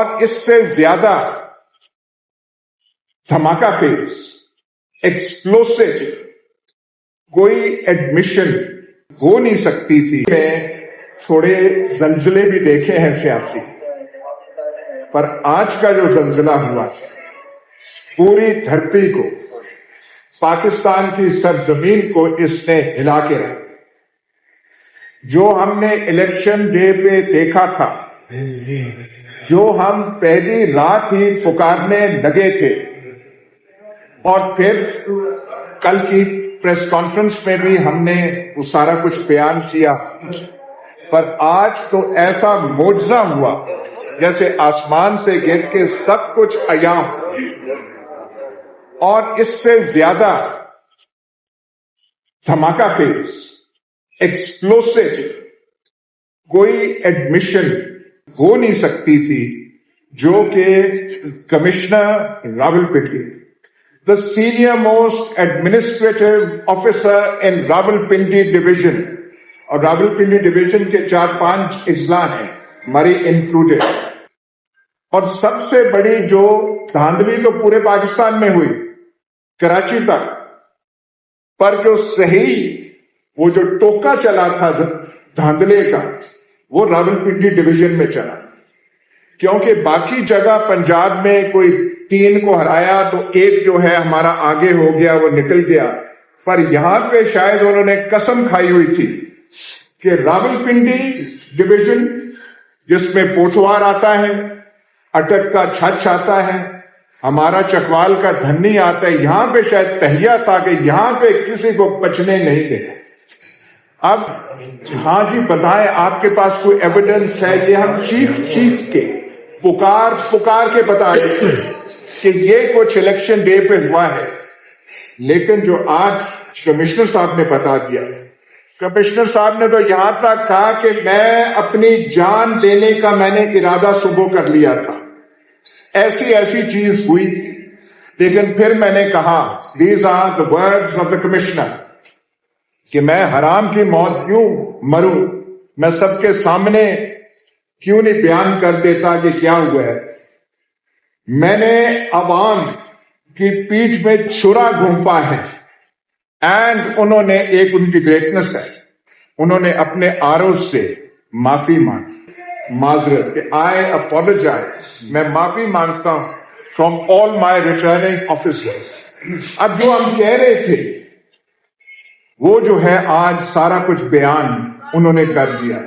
اور اس سے زیادہ دھماکہ خیز ایکسپلوسو کوئی ایڈمیشن ہو نہیں سکتی تھی. میں تھوڑے زلزلے بھی دیکھے ہیں سیاسی، پر آج کا جو زلزلہ ہوا پوری دھرتی کو، پاکستان کی سرزمین کو اس نے ہلا کے رکھا. جو ہم نے الیکشن ڈے پہ دیکھا تھا، جو ہم پہلی رات ہی پکارنے لگے تھے، اور پھر کل کی پریس کانفرنس میں بھی ہم نے وہ سارا کچھ بیان کیا، پر آج تو ایسا معجزہ ہوا جیسے آسمان سے گر کے سب کچھ عیاں ہوا. اور اس سے زیادہ دھماکہ خیز ایکسپلوسو کوئی ایڈمیشن ہو نہیں سکتی تھی جو کہ commissioner Rawalpindi, the senior most administrative officer in Rawalpindi division، اور راولپنڈی ڈویژن کے 4-5 اضلاع ہیں، مری انکلوڈیڈ. اور سب سے بڑی جو دھاندلی تو پورے پاکستان میں ہوئی کراچی تک، پر جو صحیح وہ جو ٹوکا چلا تھا دھاندلے کا، وہ راولپنڈی ڈویژن میں چلا. کیونکہ باقی جگہ پنجاب میں کوئی 3 کو ہرایا تو 1 جو ہے ہمارا آگے ہو گیا، وہ نکل گیا. پر یہاں پہ شاید انہوں نے قسم کھائی ہوئی تھی کہ راولپنڈی ڈویژن، جس میں پوٹوار آتا ہے، اٹک کا چھچ آتا ہے، ہمارا چکوال کا دھنی آتا ہے، یہاں پہ شاید تہیا تھا کہ یہاں پہ کسی کو بچنے نہیں دے. اب ہاں جی بتائیں، آپ کے پاس کوئی ایویڈنس ہے؟ یہ ہم چیخ کے پکار کے بتا دیتے کہ یہ کچھ الیکشن ڈے پہ ہوا ہے. لیکن جو آج کمشنر صاحب نے بتا دیا، کمشنر صاحب نے تو یہاں تک کہا کہ میں اپنی جان دینے کا میں نے ارادہ صبح کر لیا تھا، ایسی چیز ہوئی تھی. لیکن پھر میں نے کہا these are the words of the commissioner، کہ میں حرام کی موت کیوں مروں، میں سب کے سامنے کیوں نہیں بیان کر دیتا کہ کیا ہوا ہے. میں نے عوام کی پیٹھ میں چھرا گھونپا ہے. اینڈ انہوں نے ایک ان کی گریٹنس ہے، انہوں نے اپنے آروز سے معافی مانگی، معذرت کہ آئی اپولوجائز، میں معافی مانگتا ہوں from all my returning officers. اب جو ہم کہہ رہے تھے وہ جو ہے آج سارا کچھ بیان انہوں نے کر دیا.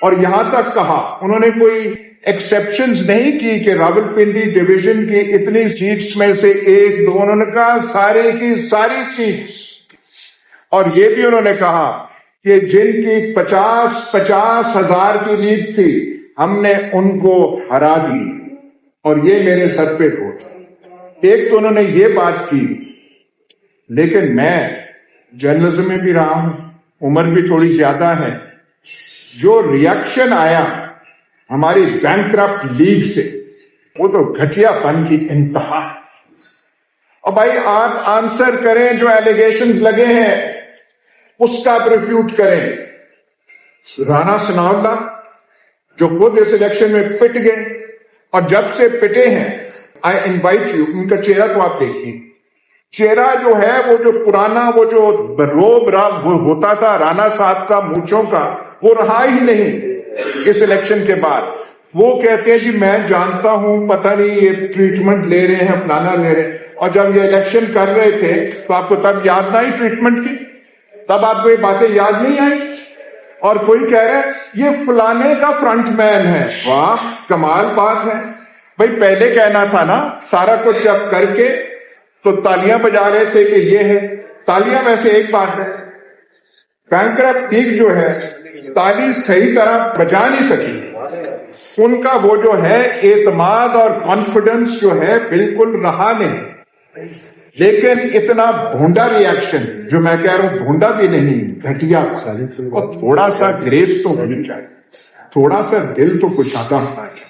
اور یہاں تک کہا، انہوں نے کوئی ایکسیپشنز نہیں کی کہ راولپنڈی ڈویژن کی اتنی سیٹس میں سے 1-2، انہوں نے کہا ساری کی ساری سیٹس. اور یہ بھی انہوں نے کہا کہ جن کی 50 ہزار کی لیڈ تھی، ہم نے ان کو ہرا دی، اور یہ میرے سر پہ کھوٹ. ایک تو انہوں نے یہ بات کی. لیکن میں جرنلزم میں بھی رہا ہوں، عمر بھی تھوڑی زیادہ ہے. جو ریاکشن آیا ہماری بینکرپٹ لیگ سے، وہ تو گھٹیا پن کی انتہا. اور بھائی آپ آنسر کریں، جو ایلیگیشنز لگے ہیں اس کا آپ ریفیوٹ کریں. رانا ثناء اللہ جو خود اس الیکشن میں پٹ گئے، اور جب سے پٹے ہیں، آئی انوائٹ یو، ان کا چہرہ تو آپ دیکھیں. چہرہ جو ہے وہ جو پرانا وہ جو روب ہوتا تھا رانا صاحب کا مونچھوں کا، وہ رہا ہی نہیں اس الیکشن کے بعد. وہ کہتے ہیں جی میں جانتا ہوں، پتہ نہیں یہ ٹریٹمنٹ لے رہے ہیں، فلانا لے رہے ہیں. اور جب یہ الیکشن کر رہے تھے تو آپ کو تب یاد نہ آئی ٹریٹمنٹ کی؟ تب آپ کو یہ باتیں یاد نہیں آئی؟ اور کوئی کہہ رہا ہے یہ فلانے کا فرنٹ مین ہے. واہ کمال بات ہے. بھائی پہلے کہنا تھا نا، سارا کچھ جب کر کے تو تالیاں بجا رہے تھے کہ یہ ہے. تالیاں ویسے ایک بات ہے، بینکرپٹ لیگ جو ہے تالی صحیح طرح بجا نہیں سکی. ان کا وہ جو ہے اعتماد اور کانفیڈنس جو ہے بالکل رہا نہیں. لیکن اتنا بھونڈا ریاکشن، جو میں کہہ رہا ہوں بھونڈا بھی نہیں، گھٹیا، اور تھوڑا سا گریس تو ہونی چاہیے، تھوڑا سا دل تو کشادہ ہونا چاہیے.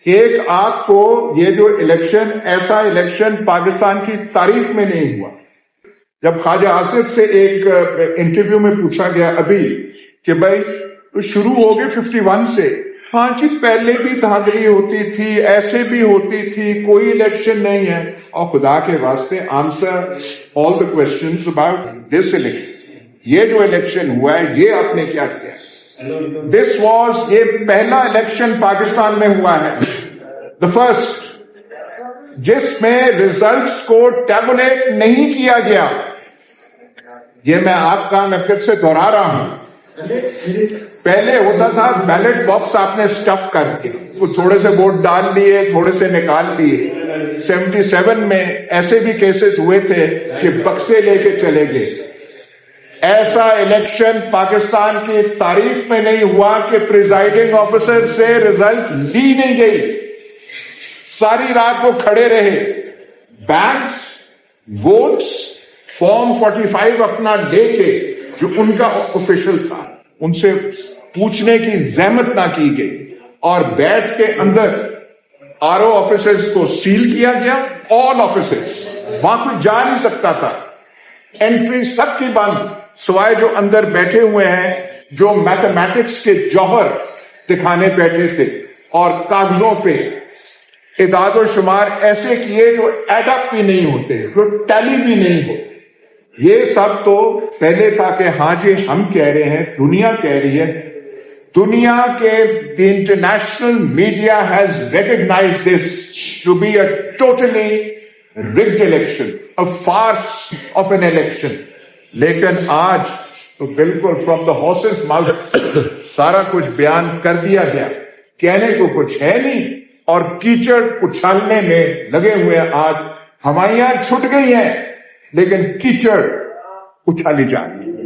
ایک آپ کو یہ جو الیکشن، ایسا الیکشن پاکستان کی تاریخ میں نہیں ہوا. جب خواجہ آصف سے ایک انٹرویو میں پوچھا گیا ابھی کہ بھائی تو شروع ہو گئے 51 سے، ہاں جی پہلے بھی دھاندلی ہوتی تھی, ایسے بھی ہوتی تھی, کوئی الیکشن نہیں ہے. اور خدا کے واسطے answer all the questions about this election. یہ جو الیکشن ہوا ہے یہ آپ نے کیا کیا؟ دس واز, یہ پہلا الیکشن پاکستان میں ہوا ہے, دا فرسٹ, جس میں ریزلٹس کو ٹیبولیٹ نہیں کیا گیا. یہ میں پھر سے دہرا رہا ہوں. پہلے ہوتا تھا بیلٹ باکس آپ نے سٹف کر کے تھوڑے سے ووٹ ڈال لیے, تھوڑے سے نکال لیے. 77 میں ایسے بھی کیسز ہوئے تھے کہ بکسے لے کے چلے گئے. ایسا الیکشن پاکستان کی تاریخ میں نہیں ہوا کہ پریزائڈنگ آفیسر سے رزلٹ لی نہیں گئی. ساری رات وہ کھڑے رہے, بینکس ووٹس فارم 45 اپنا لے کے, جو ان کا آفیشل تھا, ان سے پوچھنے کی زحمت نہ کی گئی, اور بیٹھ کے اندر آر او آفیسرز کو سیل کیا گیا. آل آفیسرز, وہاں کوئی جا نہیں سکتا تھا, انٹری سب کی بند, سوائے جو اندر بیٹھے ہوئے ہیں جو میتھمیٹکس کے جوہر دکھانے بیٹھے تھے, اور کاغذوں پہ اعداد و شمار ایسے کیے جو ایڈ اپ بھی نہیں ہوتے, جو ٹیلی بھی نہیں ہوتے. یہ سب تو پہلے تھا کہ ہاں جی ہم کہہ رہے ہیں, دنیا کہہ رہی ہے. دنیا کے the international media has recognised this to be a totally rigged election, a farce of an election. لیکن آج تو بالکل فرام دا ہارسز ماؤتھ سارا کچھ بیان کر دیا گیا, کہنے کو کچھ ہے نہیں, اور کیچڑ اچھالنے میں لگے ہوئے. آج ہماریاں چھٹ گئی ہیں لیکن کیچڑ اچھالی جا رہی ہے.